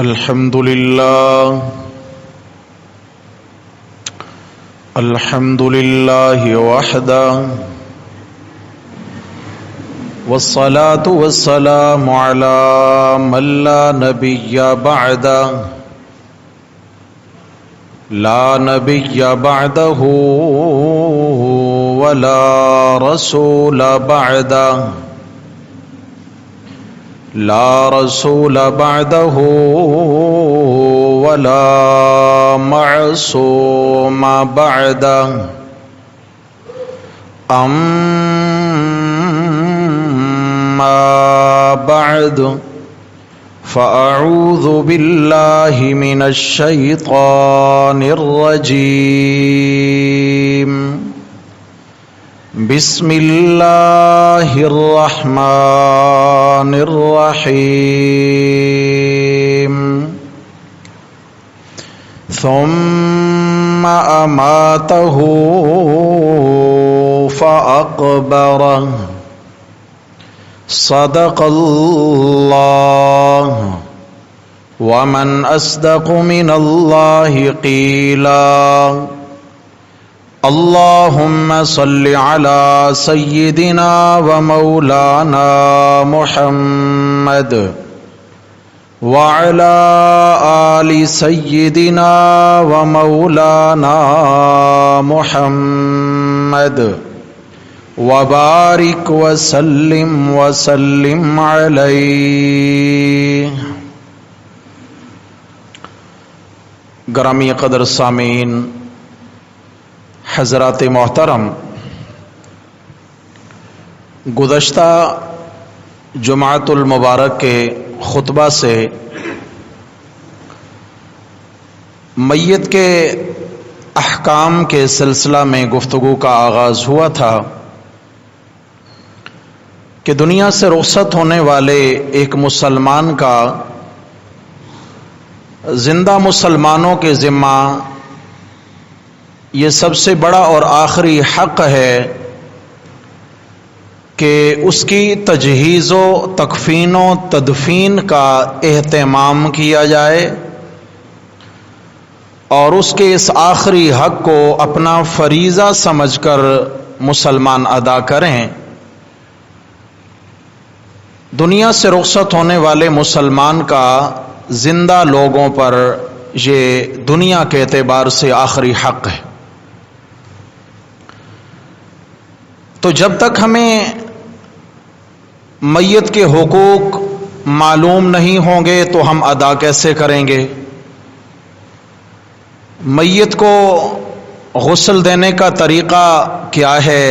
الحمد لله وحده والصلاة والسلام على من لا نبي بعده ولا رسول بعده ولا معصوم بعده أما بعد فأعوذ بالله من الشيطان الرجيم بسم الله الرحمن الرحيم ثم أماته فأقبره صدق الله ومن أصدق من الله قيلا اللهم صل على سيدنا ومولانا محمد وعلى آل سيدنا ومولانا محمد وبارك وسلم عليه. گرامی قدر سامعین، حضرات محترم، گزشتہ جمعۃ المبارک کے خطبہ سے میت کے احکام کے سلسلہ میں گفتگو کا آغاز ہوا تھا کہ دنیا سے رخصت ہونے والے ایک مسلمان کا زندہ مسلمانوں کے ذمہ یہ سب سے بڑا اور آخری حق ہے کہ اس کی تجہیز و تکفین و تدفین کا اہتمام کیا جائے اور اس کے اس آخری حق کو اپنا فریضہ سمجھ کر مسلمان ادا کریں. دنیا سے رخصت ہونے والے مسلمان کا زندہ لوگوں پر یہ دنیا کے اعتبار سے آخری حق ہے. تو جب تک ہمیں میت کے حقوق معلوم نہیں ہوں گے تو ہم ادا کیسے کریں گے؟ میت کو غسل دینے کا طریقہ کیا ہے؟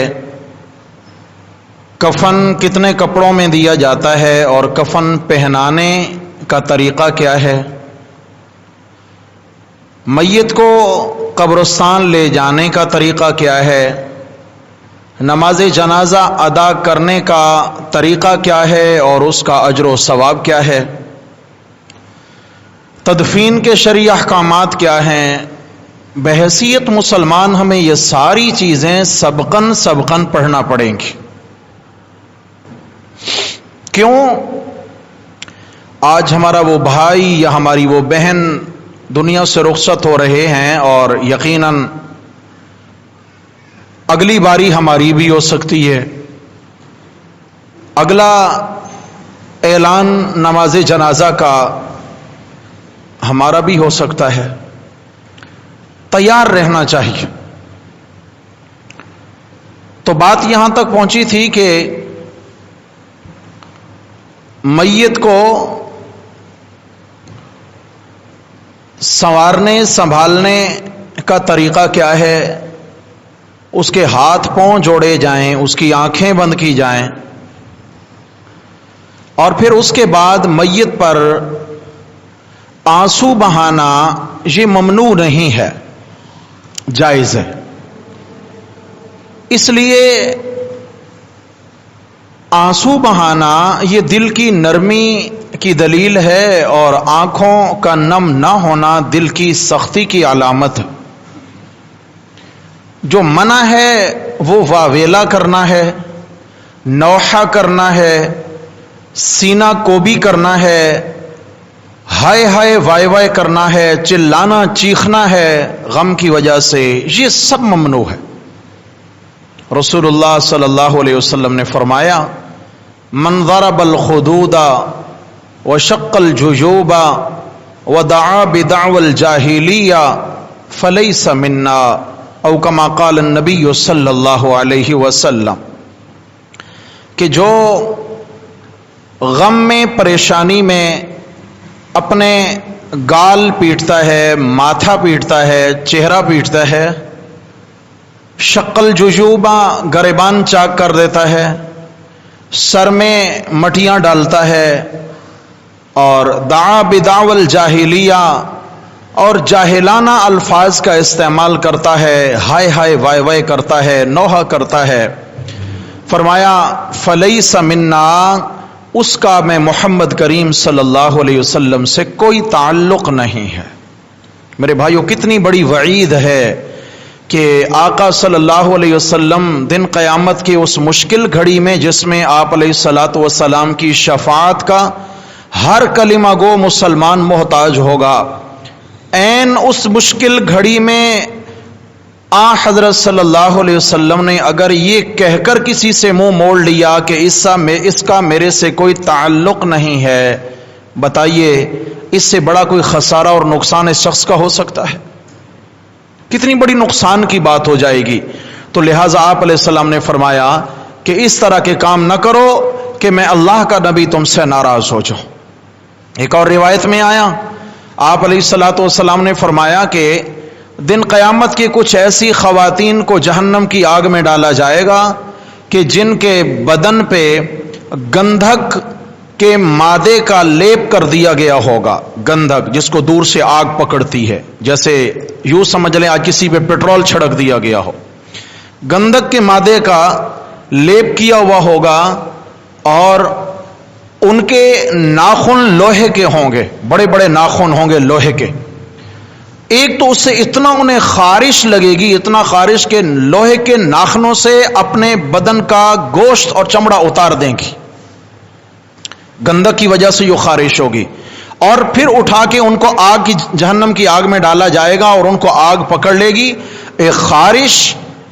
کفن کتنے کپڑوں میں دیا جاتا ہے اور کفن پہنانے کا طریقہ کیا ہے؟ میت کو قبرستان لے جانے کا طریقہ کیا ہے؟ نماز جنازہ ادا کرنے کا طریقہ کیا ہے اور اس کا اجر و ثواب کیا ہے؟ تدفین کے شرعی احکامات کیا ہیں؟ بحیثیت مسلمان ہمیں یہ ساری چیزیں سبقاً پڑھنا پڑیں گی. کیوں؟ آج ہمارا وہ بھائی یا ہماری وہ بہن دنیا سے رخصت ہو رہے ہیں اور یقیناً اگلی باری ہماری بھی ہو سکتی ہے. اگلا اعلان نماز جنازہ کا ہمارا بھی ہو سکتا ہے. تیار رہنا چاہیے. تو بات یہاں تک پہنچی تھی کہ میت کو سنوارنے سنبھالنے کا طریقہ کیا ہے؟ اس کے ہاتھ پاؤں جوڑے جائیں، اس کی آنکھیں بند کی جائیں، اور پھر اس کے بعد میت پر آنسو بہانا یہ ممنوع نہیں ہے، جائز ہے. اس لیے آنسو بہانا یہ دل کی نرمی کی دلیل ہے اور آنکھوں کا نم نہ ہونا دل کی سختی کی علامت ہے. جو منع ہے وہ واویلا کرنا ہے، نوحہ کرنا ہے، سینہ کوبی کرنا ہے، ہائے ہائے وائے وائے کرنا ہے، چلانا چیخنا ہے غم کی وجہ سے، یہ سب ممنوع ہے۔ رسول اللہ صلی اللہ علیہ وسلم نے فرمایا من ضرب الخدود وشق الجیوب ودعا بدعوى الجاہلیہ فلیس منا، او کما قال النبی صلی اللہ علیہ وسلم، کہ جو غم میں پریشانی میں اپنے گال پیٹتا ہے، ماتھا پیٹتا ہے، چہرہ پیٹتا ہے، شقل ججوبہ گریبان چاک کر دیتا ہے، سر میں مٹیاں ڈالتا ہے، اور دعا بدعوى الجاہلیہ اور جاہلانہ الفاظ کا استعمال کرتا ہے، ہائے ہائے وائے وائے کرتا ہے، نوحہ کرتا ہے، فرمایا فلیس منا، اس کا میں محمد کریم صلی اللہ علیہ وسلم سے کوئی تعلق نہیں ہے۔ میرے بھائیو، کتنی بڑی وعید ہے کہ آقا صلی اللہ علیہ وسلم دن قیامت کی اس مشکل گھڑی میں جس میں آپ علیہ الصلاۃ والسلام کی شفاعت کا ہر کلمہ گو مسلمان محتاج ہوگا، عین اس مشکل گھڑی میں حضرت صلی اللہ علیہ وسلم نے اگر یہ کہہ کر کسی سے منہ موڑ لیا کہ اس کا میرے سے کوئی تعلق نہیں ہے، بتائیے اس سے بڑا کوئی خسارہ اور نقصان اس شخص کا ہو سکتا ہے؟ کتنی بڑی نقصان کی بات ہو جائے گی۔ تو لہٰذا آپ علیہ السلام نے فرمایا کہ اس طرح کے کام نہ کرو کہ میں اللہ کا نبی تم سے ناراض ہو جاؤں۔ ایک اور روایت میں آیا، آپ علیہ الصلاۃ والسلام نے فرمایا کہ دن قیامت کی کچھ ایسی خواتین کو جہنم کی آگ میں ڈالا جائے گا کہ جن کے بدن پہ گندھک کے مادے کا لیپ کر دیا گیا ہوگا۔ گندھک جس کو دور سے آگ پکڑتی ہے، جیسے یوں سمجھ لیں آج کسی پہ پیٹرول چھڑک دیا گیا ہو، گندھک کے مادے کا لیپ کیا ہوا ہوگا، اور ان کے ناخن لوہے کے ہوں گے، بڑے بڑے ناخن ہوں گے لوہے کے۔ ایک تو اس سے اتنا انہیں خارش لگے گی، اتنا خارش کہ لوہے کے ناخنوں سے اپنے بدن کا گوشت اور چمڑا اتار دیں گی، گندک کی وجہ سے جو خارش ہوگی، اور پھر اٹھا کے ان کو آگ کی، جہنم کی آگ میں ڈالا جائے گا، اور ان کو آگ پکڑ لے گی، ایک خارش،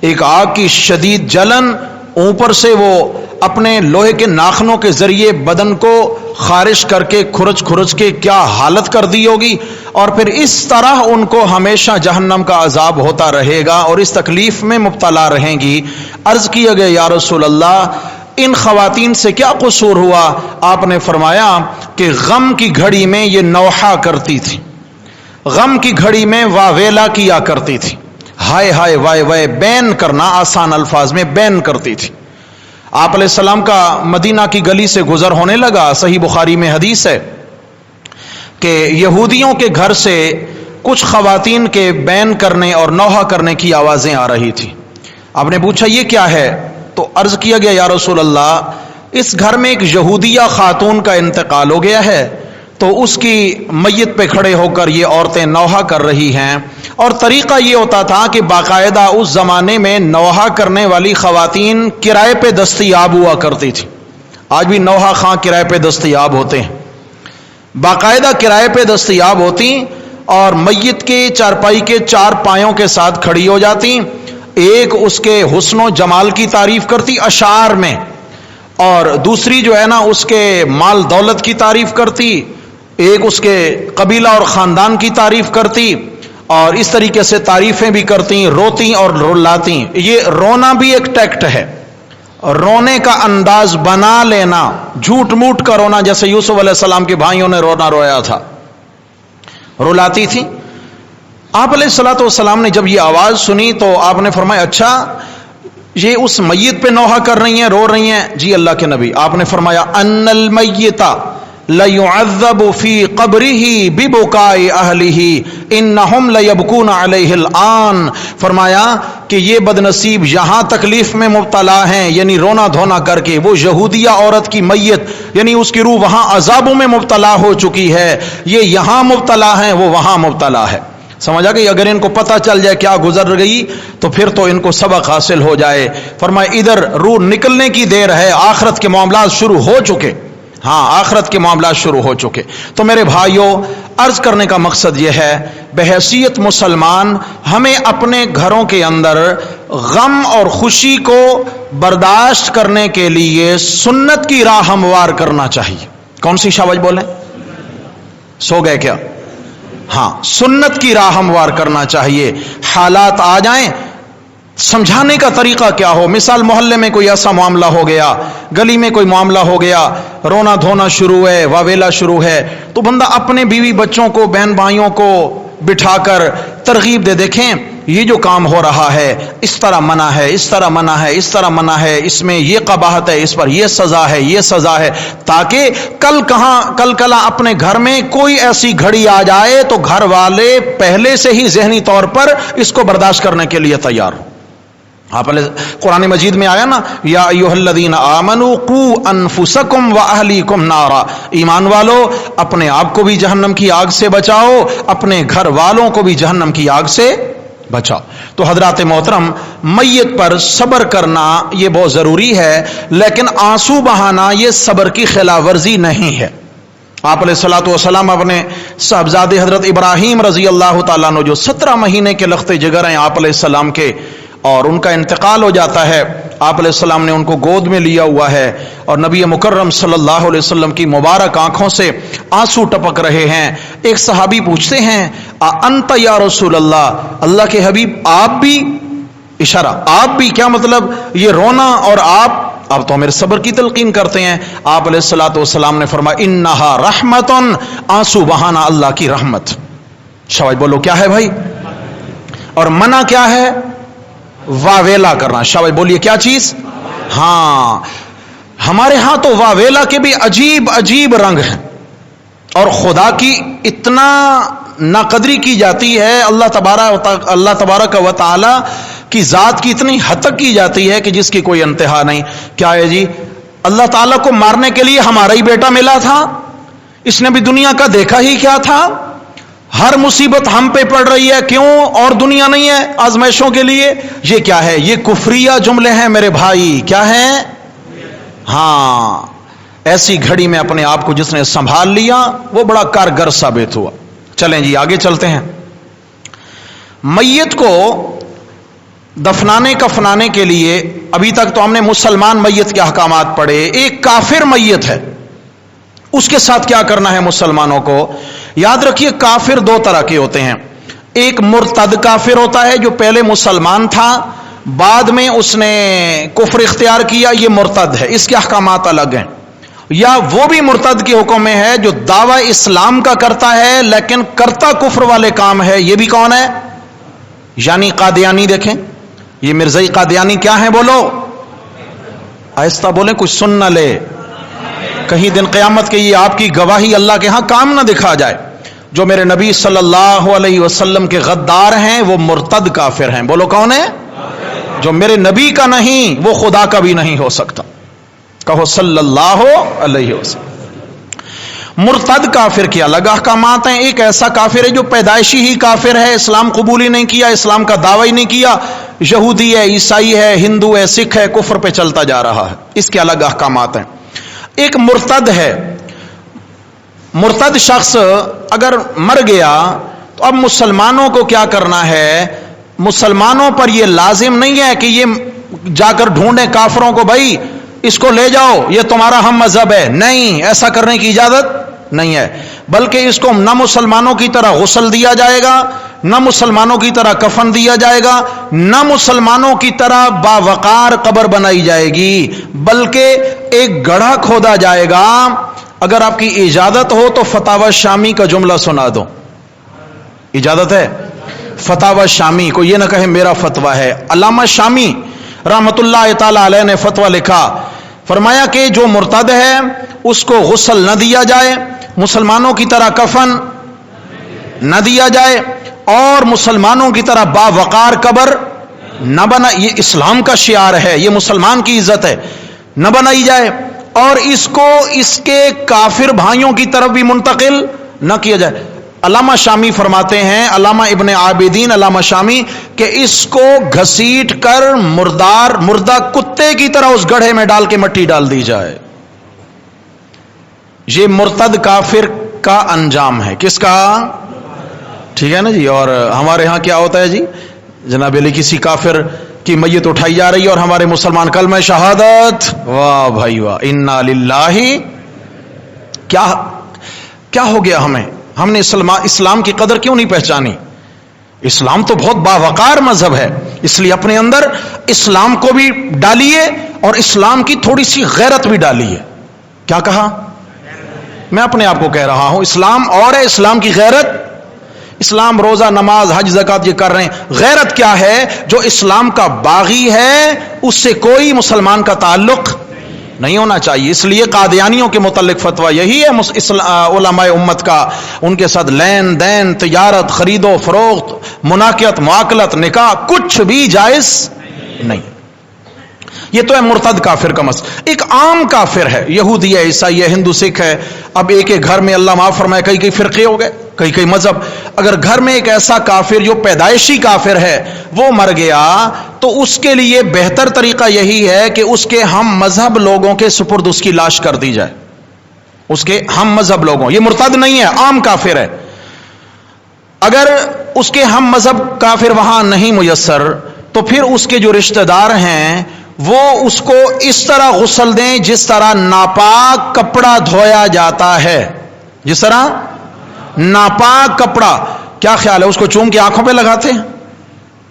ایک آگ کی شدید جلن، اوپر سے وہ اپنے لوہے کے ناخنوں کے ذریعے بدن کو خارش کر کے کھرچ کھرچ کے کیا حالت کر دی ہوگی، اور پھر اس طرح ان کو ہمیشہ جہنم کا عذاب ہوتا رہے گا اور اس تکلیف میں مبتلا رہیں گی۔ عرض کیا گیا یا رسول اللہ ان خواتین سے کیا قصور ہوا؟ آپ نے فرمایا کہ غم کی گھڑی میں یہ نوحہ کرتی تھی، غم کی گھڑی میں واویلا کیا کرتی تھی، ہائے ہائے وائے وائے بین کرنا، آسان الفاظ میں بین کرتی تھی۔ آپ علیہ السلام کا مدینہ کی گلی سے گزر ہونے لگا، صحیح بخاری میں حدیث ہے کہ یہودیوں کے گھر سے کچھ خواتین کے بین کرنے اور نوحہ کرنے کی آوازیں آ رہی تھی۔ آپ نے پوچھا یہ کیا ہے؟ تو عرض کیا گیا یا رسول اللہ اس گھر میں ایک یہودیہ خاتون کا انتقال ہو گیا ہے، تو اس کی میت پہ کھڑے ہو کر یہ عورتیں نوحہ کر رہی ہیں، اور طریقہ یہ ہوتا تھا کہ باقاعدہ اس زمانے میں نوحہ کرنے والی خواتین کرائے پہ دستیاب ہوا کرتی تھی۔ آج بھی نوحہ خاں کرائے پہ دستیاب ہوتے ہیں، باقاعدہ کرائے پہ دستیاب ہوتی، اور میت کے چارپائی کے چار پایوں کے ساتھ کھڑی ہو جاتی، ایک اس کے حسن و جمال کی تعریف کرتی اشعار میں، اور دوسری جو ہے نا اس کے مال دولت کی تعریف کرتی، ایک اس کے قبیلہ اور خاندان کی تعریف کرتی، اور اس طریقے سے تعریفیں بھی کرتی، روتی اور رلاتی۔ یہ رونا بھی ایک ٹیکٹ ہے، رونے کا انداز بنا لینا، جھوٹ موٹ کا رونا، جیسے یوسف علیہ السلام کے بھائیوں نے رونا رویا تھا، رلاتی تھی۔ آپ علیہ الصلوۃ والسلام نے جب یہ آواز سنی تو آپ نے فرمایا اچھا یہ اس میت پہ نوحہ کر رہی ہیں، رو رہی ہیں؟ جی اللہ کے نبی۔ آپ نے فرمایا ان المیت لیعذب فی قبرہ ببکاء اہلہ انہم لیبکون علیہ الآن۔ فرمایا کہ یہ بد نصیب یہاں تکلیف میں مبتلا ہیں، یعنی رونا دھونا کر کے، وہ یہودیہ عورت کی میت یعنی اس کی روح وہاں عذابوں میں مبتلا ہو چکی ہے، یہ یہاں مبتلا ہیں، وہ وہاں مبتلا ہے۔ سمجھا کہ اگر ان کو پتہ چل جائے کیا گزر گئی تو پھر تو ان کو سبق حاصل ہو جائے۔ فرمایا ادھر روح نکلنے کی دیر ہے، آخرت کے معاملات شروع ہو چکے، ہاں آخرت کے معاملات شروع ہو چکے. تو میرے بھائیوں، عرض کرنے کا مقصد یہ ہے، بحیثیت مسلمان ہمیں اپنے گھروں کے اندر غم اور خوشی کو برداشت کرنے کے لیے سنت کی راہ ہموار کرنا چاہیے. کون سی شاباش بولیں؟ سو گئے کیا؟ ہاں، سنت کی راہ ہموار کرنا چاہیے. حالات آ جائیں، سمجھانے کا طریقہ کیا ہو. مثال، محلے میں کوئی ایسا معاملہ ہو گیا، گلی میں کوئی معاملہ ہو گیا، رونا دھونا شروع ہے، واویلا شروع ہے، تو بندہ اپنے بیوی بچوں کو، بہن بھائیوں کو بٹھا کر ترغیب دے، دیکھیں یہ جو کام ہو رہا ہے اس طرح منع ہے، اس طرح منع ہے، اس طرح منع ہے، اس میں یہ قباحت ہے، اس پر یہ سزا ہے، یہ سزا ہے، تاکہ کل کلا اپنے گھر میں کوئی ایسی گھڑی آ جائے تو گھر والے پہلے سے ہی ذہنی طور پر اس کو برداشت کرنے کے لیے تیار ہو. آپ قرآن مجید میں آیا نا، یا ایھا الذین آمنوا قوا انفسکم واہلیکم نارا، ایمان والو اپنے آپ کو بھی جہنم کی آگ سے بچاؤ، اپنے گھر والوں کو بھی جہنم کی آگ سے بچاؤ. تو حضرات محترم، میت پر صبر کرنا یہ بہت ضروری ہے، لیکن آنسو بہانا یہ صبر کی خلاف ورزی نہیں ہے. آپ علیہ الصلوۃ والسلام اپنے صاحبزادے حضرت ابراہیم رضی اللہ تعالیٰ عنہ جو 17 مہینے کے لخت جگر ہیں آپ علیہ السلام کے، اور ان کا انتقال ہو جاتا ہے، آپ علیہ السلام نے ان کو گود میں لیا ہوا ہے، اور نبی مکرم صلی اللہ علیہ وسلم کی مبارک آنکھوں سے آنسو ٹپک رہے ہیں. ایک صحابی پوچھتے ہیں، انت یا رسول اللہ، اللہ کے حبیب آپ بھی؟ اشارہ، آپ بھی کیا مطلب؟ یہ رونا اور آپ تو ہمیں صبر کی تلقین کرتے ہیں. آپ علیہ الصلوۃ والسلام نے فرمایا انہا رحمت، آنسو بہانا اللہ کی رحمت. شاباش بولو، کیا ہے بھائی؟ اور منع کیا ہے؟ واویلا کرنا. شاباش بولیے، کیا چیز؟ ہاں، ہمارے ہاں تو واویلا کے بھی عجیب عجیب رنگ ہیں، اور خدا کی اتنا ناقدری کی جاتی ہے، اللہ تبارک و تعالی کی ذات کی اتنی حد تک کی جاتی ہے کہ جس کی کوئی انتہا نہیں. کیا ہے جی؟ اللہ تعالیٰ کو مارنے کے لیے ہمارا ہی بیٹا ملا تھا، اس نے بھی دنیا کا دیکھا ہی کیا تھا. ہر مصیبت ہم پہ پڑ رہی ہے، کیوں؟ اور دنیا نہیں ہے آزمائشوں کے لیے؟ یہ کیا ہے؟ یہ کفریہ جملے ہیں میرے بھائی. کیا ہیں؟ ہاں، ایسی گھڑی میں اپنے آپ کو جس نے سنبھال لیا وہ بڑا کارگر ثابت ہوا. چلیں جی آگے چلتے ہیں. میت کو دفنانے کفنانے کے لیے ابھی تک تو ہم نے مسلمان میت کے احکامات پڑھے. ایک کافر میت ہے، اس کے ساتھ کیا کرنا ہے مسلمانوں کو؟ یاد رکھیے، کافر دو طرح کے ہوتے ہیں. ایک مرتد کافر ہوتا ہے جو پہلے مسلمان تھا، بعد میں اس نے کفر اختیار کیا، یہ مرتد ہے، اس کے احکامات الگ ہیں. یا وہ بھی مرتد کے حکم میں ہے جو دعوی اسلام کا کرتا ہے لیکن کرتا کفر والے کام ہے. یہ بھی کون ہے؟ یعنی قادیانی. دیکھیں یہ مرزائی قادیانی کیا ہیں؟ بولو آہستہ بولیں، کچھ سن نہ لے، کہیں دن قیامت کے یہ آپ کی گواہی اللہ کے ہاں کام نہ دکھا جائے. جو میرے نبی صلی اللہ علیہ وسلم کے غدار ہیں وہ مرتد کافر ہیں. بولو کون ہے؟ جو میرے نبی کا نہیں وہ خدا کا بھی نہیں ہو سکتا. کہو صلی اللہ علیہ وسلم. مرتد کافر کے الگ احکامات ہیں. ایک ایسا کافر ہے جو پیدائشی ہی کافر ہے، اسلام قبول ہی نہیں کیا، اسلام کا دعویٰ ہی نہیں کیا، یہودی ہے، عیسائی ہے، ہندو ہے، سکھ ہے، کفر پہ چلتا جا رہا ہے. اس کے الگ احکامات ہیں. ایک مرتد ہے. مرتد شخص اگر مر گیا تو اب مسلمانوں کو کیا کرنا ہے؟ مسلمانوں پر یہ لازم نہیں ہے کہ یہ جا کر ڈھونڈیں کافروں کو، بھائی اس کو لے جاؤ یہ تمہارا ہم مذہب ہے. نہیں، ایسا کرنے کی اجازت نہیں ہے، بلکہ اس کو نہ مسلمانوں کی طرح غسل دیا جائے گا، نہ مسلمانوں کی طرح کفن دیا جائے گا، نہ مسلمانوں کی طرح باوقار قبر بنائی جائے گی، بلکہ ایک گڑھا کھودا جائے گا. اگر آپ کی اجازت ہو تو فتاوی شامی کا جملہ سنا دو. اجازت ہے؟ فتاوی شامی، کو یہ نہ کہے میرا فتویٰ ہے. علامہ شامی رحمت اللہ تعالی علیہ نے فتویٰ لکھا، فرمایا کہ جو مرتد ہے اس کو غسل نہ دیا جائے، مسلمانوں کی طرح کفن نہ دیا جائے، اور مسلمانوں کی طرح باوقار قبر نہ بنا. یہ اسلام کا شعار ہے، یہ مسلمان کی عزت ہے، نہ بنائی جائے، اور اس کو اس کے کافر بھائیوں کی طرف بھی منتقل نہ کیا جائے. علامہ شامی فرماتے ہیں، علامہ ابن عابدین علامہ شامی، کہ اس کو گھسیٹ کر مردہ کتے کی طرح اس گڑھے میں ڈال کے مٹی ڈال دی جائے. یہ مرتد کافر کا انجام ہے. کس کا؟ ٹھیک ہے نا جی. اور ہمارے ہاں کیا ہوتا ہے جی؟ جناب علی کسی کافر کی میت اٹھائی جا رہی ہے اور ہمارے مسلمان کلمہ شہادت، واہ بھائی واہ، انا للہ. کیا ہو گیا ہم نے اسلام کی قدر کیوں نہیں پہچانی؟ اسلام تو بہت باوقار مذہب ہے، اس لیے اپنے اندر اسلام کو بھی ڈالیے اور اسلام کی تھوڑی سی غیرت بھی ڈالیے. کیا کہا؟ میں اپنے آپ کو کہہ رہا ہوں اسلام اور ہے، اسلام کی غیرت. اسلام روزہ نماز حج زکات یہ کر رہے ہیں، غیرت کیا ہے؟ جو اسلام کا باغی ہے اس سے کوئی مسلمان کا تعلق نہیں ہونا چاہیے. اس لیے قادیانیوں کے متعلق فتویٰ یہی ہے علماء امت کا، ان کے ساتھ لین دین، تجارت، خرید و فروخت، مناکحت، معاقلت، نکاح کچھ بھی جائز نہیں. یہ تو ہے مرتد کافر کا مسئلہ. ایک عام کافر ہے، یہودی ہے، عیسائی ہے، ہندو، سکھ ہے. اب ایک گھر میں اللہ معاف فرمائے کئی فرقے ہو گئے، کئی مذہب. اگر گھر میں ایک ایسا کافر جو پیدائشی کافر ہے وہ مر گیا تو اس کے لیے بہتر طریقہ یہی ہے کہ اس کے ہم مذہب لوگوں کے سپرد اس کی لاش کر دی جائے. اس کے ہم مذہب لوگوں، یہ مرتد نہیں ہے، عام کافر ہے. اگر اس کے ہم مذہب کافر وہاں نہیں میسر تو پھر اس کے جو رشتہ دار ہیں وہ اس کو اس طرح غسل دیں جس طرح ناپاک کپڑا دھویا جاتا ہے. جس طرح ناپاک کپڑا، کیا خیال ہے اس کو چوم کے آنکھوں پہ لگاتے ہیں؟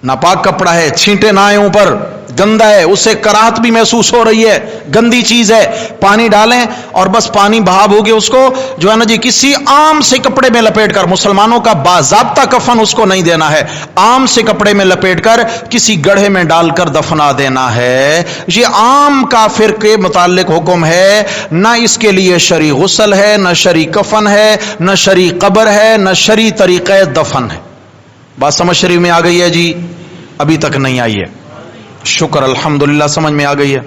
ناپاک کپڑا ہے، چھینٹے نہ آئے اوپر، گندا ہے، اس سے کراہت بھی محسوس ہو رہی ہے، گندی چیز ہے، پانی ڈالیں اور بس پانی بہا ہوگے اس کو جو ہے نا جی کسی عام سے کپڑے میں لپیٹ کر، مسلمانوں کا باضابطہ کفن اس کو نہیں دینا ہے، عام سے کپڑے میں لپیٹ کر کسی گڑھے میں ڈال کر دفنا دینا ہے. یہ عام کافر کے متعلق حکم ہے. نہ اس کے لیے شرعی غسل ہے، نہ شرعی کفن ہے، نہ شرعی قبر ہے، نہ شرعی طریقہ دفن ہے. بات سمجھ شریف میں آ گئی ہے جی؟ ابھی تک نہیں آئی ہے، شکر الحمدللہ سمجھ میں آ گئی ہے.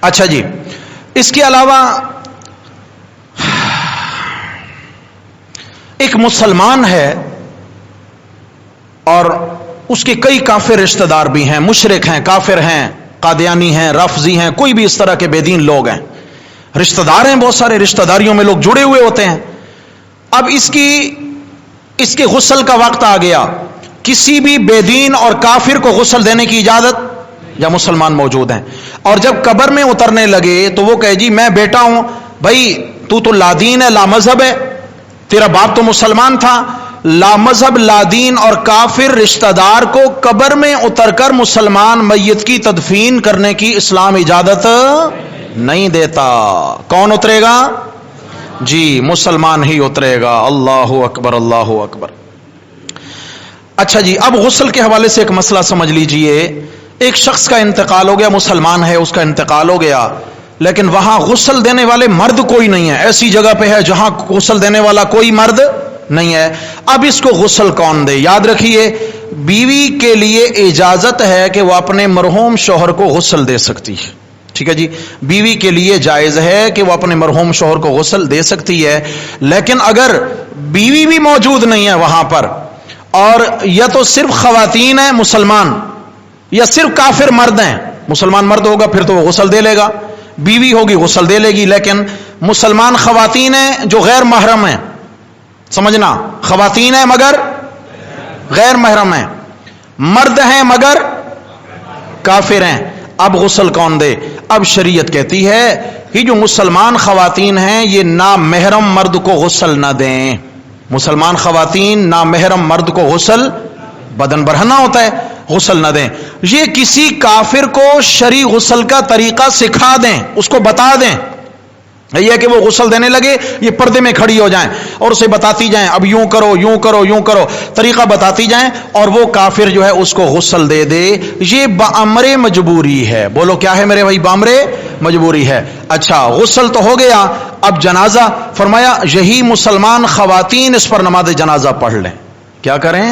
اچھا جی، اس کے علاوہ ایک مسلمان ہے اور اس کے کئی کافر رشتہ دار بھی ہیں، مشرک ہیں، کافر ہیں، قادیانی ہیں، رافضی ہیں، کوئی بھی اس طرح کے بے دین لوگ ہیں، رشتہ دار ہیں، بہت سارے رشتہ داریوں میں لوگ جڑے ہوئے ہوتے ہیں. اب اس کے غسل کا وقت آ گیا. کسی بھی بے دین اور کافر کو غسل دینے کی اجازت یا مسلمان موجود ہیں. اور جب قبر میں اترنے لگے تو وہ کہے جی میں بیٹا ہوں، بھائی تو لا دین ہے، لا مذہب ہے، تیرا باپ تو مسلمان تھا. لا مذہب، لا دین اور کافر رشتہ دار کو قبر میں اتر کر مسلمان میت کی تدفین کرنے کی اسلام اجازت نہیں دیتا. کون اترے گا؟ جی مسلمان ہی اترے گا. اللہ اکبر، اللہ اکبر. اچھا جی، اب غسل کے حوالے سے ایک مسئلہ سمجھ لیجئے. ایک شخص کا انتقال ہو گیا، مسلمان ہے، اس کا انتقال ہو گیا، لیکن وہاں غسل دینے والے مرد کوئی نہیں ہے. ایسی جگہ پہ ہے جہاں غسل دینے والا کوئی مرد نہیں ہے. اب اس کو غسل کون دے؟ یاد رکھیے، بیوی کے لیے اجازت ہے کہ وہ اپنے مرحوم شوہر کو غسل دے سکتی ہے. ٹھیک ہے جی، بیوی کے لیے جائز ہے کہ وہ اپنے مرحوم شوہر کو غسل دے سکتی ہے. لیکن اگر بیوی بھی موجود نہیں ہے وہاں پر، اور یا تو صرف خواتین ہیں مسلمان، یا صرف کافر مرد ہیں، مسلمان مرد ہوگا پھر تو وہ غسل دے لے گا، بیوی ہوگی غسل دے لے گی. لیکن مسلمان خواتین ہیں جو غیر محرم ہیں، سمجھنا، خواتین ہیں مگر غیر محرم ہیں، مرد ہیں مگر کافر ہیں. اب غسل کون دے؟ اب شریعت کہتی ہے کہ جو مسلمان خواتین ہیں یہ نامحرم مرد کو غسل نہ دیں. مسلمان خواتین نامحرم مرد کو غسل، بدن برہنہ ہوتا ہے، غسل نہ دیں. یہ کسی کافر کو شرعی غسل کا طریقہ سکھا دیں، اس کو بتا دیں. یہ کہ وہ غسل دینے لگے یہ پردے میں کھڑی ہو جائیں اور اسے بتاتی جائیں اب یوں کرو یوں کرو یوں کرو، طریقہ بتاتی جائیں اور وہ کافر جو ہے اس کو غسل دے دے. یہ بامر مجبوری ہے. بولو کیا ہے میرے بھائی؟ بامر مجبوری ہے. اچھا غسل تو ہو گیا، اب جنازہ. فرمایا یہی مسلمان خواتین اس پر نماز جنازہ پڑھ لیں. کیا کریں؟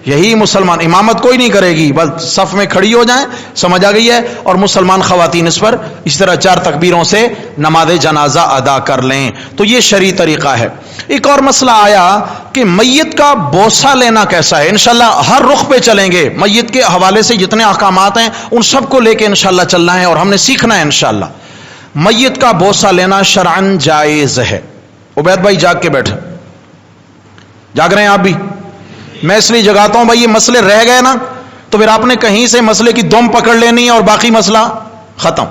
یہی مسلمان، امامت کوئی نہیں کرے گی، بس صف میں کھڑی ہو جائیں، سمجھ آ گئی ہے، اور مسلمان خواتین اس پر اس طرح 4 تکبیروں سے نماز جنازہ ادا کر لیں. تو یہ شرعی طریقہ ہے. ایک اور مسئلہ آیا کہ میت کا بوسہ لینا کیسا ہے. انشاءاللہ ہر رخ پہ چلیں گے، میت کے حوالے سے جتنے احکامات ہیں ان سب کو لے کے انشاءاللہ چلنا ہے اور ہم نے سیکھنا ہے انشاءاللہ. میت کا بوسہ لینا شرعن جائز ہے. عبید بھائی جاگ کے بیٹھے, جاگ رہے ہیں آپ بھی؟ میں اس لیے جگاتا ہوں بھائی, یہ مسئلے رہ گئے نا تو پھر آپ نے کہیں سے مسئلے کی دم پکڑ لینی ہے اور باقی مسئلہ ختم.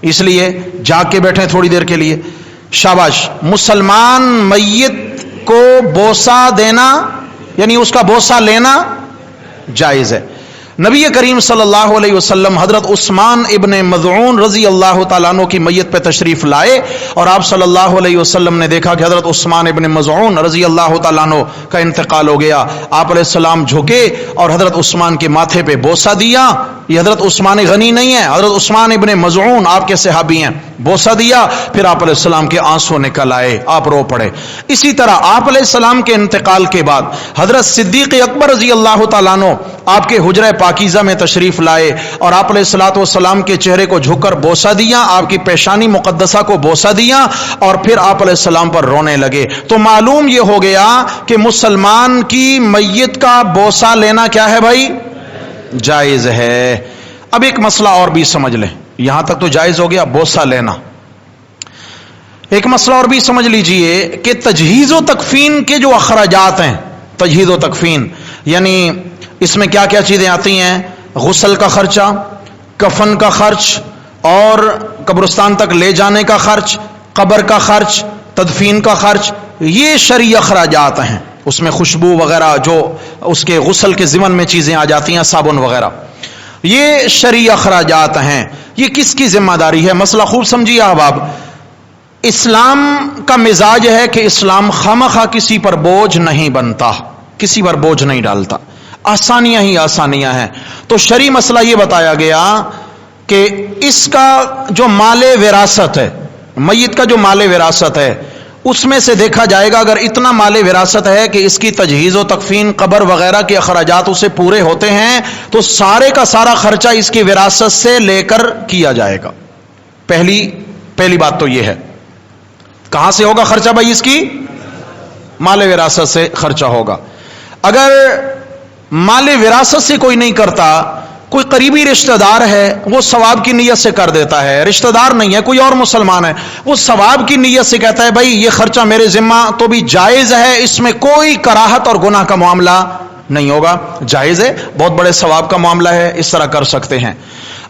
اس لیے جاگ کے بیٹھے تھوڑی دیر کے لیے. شاباش. مسلمان میت کو بوسہ دینا یعنی اس کا بوسہ لینا جائز ہے. نبی کریم صلی اللہ علیہ وسلم حضرت عثمان ابن مظعون رضی اللہ تعالیٰ عنہ کی میت پہ تشریف لائے اور آپ صلی اللہ علیہ وسلم نے دیکھا کہ حضرت عثمان ابن مظعون رضی اللہ تعالیٰ عنہ کا انتقال ہو گیا. آپ علیہ السلام جھکے اور حضرت عثمان کے ماتھے پہ بوسہ دیا. یہ حضرت عثمان غنی نہیں ہے, حضرت عثمان ابن مظعون آپ کے صحابی ہیں. بوسہ دیا, پھر آپ علیہ السلام کے آنسو نکل آئے, آپ رو پڑے. اسی طرح آپ علیہ السلام کے انتقال کے بعد حضرت صدیق اکبر رضی اللہ تعالیٰ عنہ آپ کے حجرہ پاکیزہ میں تشریف لائے اور آپ علیہ الصلوۃ والسلام کے چہرے کو جھک کر بوسہ دیا, آپ کی پیشانی مقدسہ کو بوسہ دیا اور پھر آپ علیہ السلام پر رونے لگے. تو معلوم یہ ہو گیا کہ مسلمان کی میت کا بوسہ لینا کیا ہے بھائی؟ جائز ہے. اب ایک مسئلہ اور بھی سمجھ لیں, یہاں تک تو جائز ہو گیا بوسہ لینا. ایک مسئلہ اور بھی سمجھ لیجئے کہ تجہیز و تکفین کے جو اخراجات ہیں, تجہیز و تکفین یعنی اس میں کیا کیا چیزیں آتی ہیں؟ غسل کا خرچہ, کفن کا خرچ اور قبرستان تک لے جانے کا خرچ, قبر کا خرچ, تدفین کا خرچ, یہ شرعی اخراجات ہیں. اس میں خوشبو وغیرہ جو اس کے غسل کے ضمن میں چیزیں آ جاتی ہیں, صابن وغیرہ, یہ شرعی اخراجات ہیں. یہ کس کی ذمہ داری ہے؟ مسئلہ خوب سمجھیے احباب. اسلام کا مزاج ہے کہ اسلام خواہ کسی پر بوجھ نہیں بنتا, کسی پر بوجھ نہیں ڈالتا, آسانیاں ہی آسانیاں ہیں. تو شرعی مسئلہ یہ بتایا گیا کہ اس کا جو مال وراثت ہے, میت کا جو مال وراثت ہے, اس میں سے دیکھا جائے گا اگر اتنا مال وراثت ہے کہ اس کی تجہیز و تکفین, قبر وغیرہ کے اخراجات اسے پورے ہوتے ہیں تو سارے کا سارا خرچہ اس کی وراثت سے لے کر کیا جائے گا. پہلی بات تو یہ ہے. کہاں سے ہوگا خرچہ بھائی؟ اس کی مال وراثت سے خرچہ ہوگا. اگر مال وراثت سے کوئی نہیں کرتا, کوئی قریبی رشتہ دار ہے, وہ ثواب کی نیت سے کر دیتا ہے. رشتہ دار نہیں ہے, کوئی اور مسلمان ہے, وہ ثواب کی نیت سے کہتا ہے بھائی یہ خرچہ میرے ذمہ, تو بھی جائز ہے, اس میں کوئی کراہت اور گناہ کا معاملہ نہیں ہوگا, جائز ہے, بہت بڑے ثواب کا معاملہ ہے, اس طرح کر سکتے ہیں.